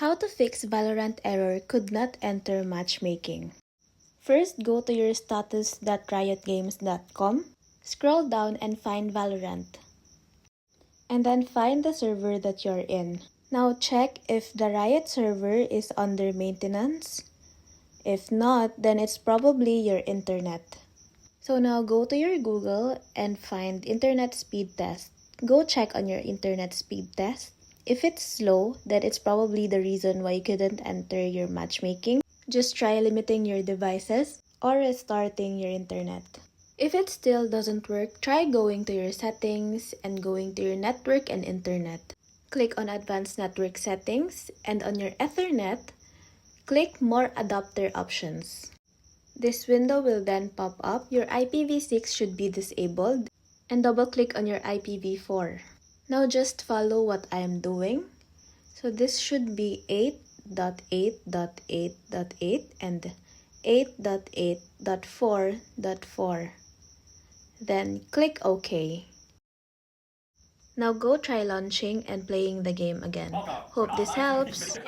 How to fix Valorant error could not enter matchmaking. First, go to your status.riotgames.com, scroll down and find Valorant. And then find the server that you're in. Now check if the Riot server is under maintenance. If not, then it's probably your internet. So now go to your Google and find internet speed test. Go check on your internet speed test. If it's slow, then it's probably the reason why you couldn't enter your matchmaking. Just try limiting your devices or restarting your internet. If it still doesn't work, try going to your settings and going to your network and internet. Click on advanced network settings and on your Ethernet, click more adapter options. This window will then pop up. Your IPv6 should be disabled and double click on your IPv4. Now just follow what I am doing. So this should be 8.8.8.8 and 8.8.4.4. Then click OK. Now go try launching and playing the game again. Hope this helps.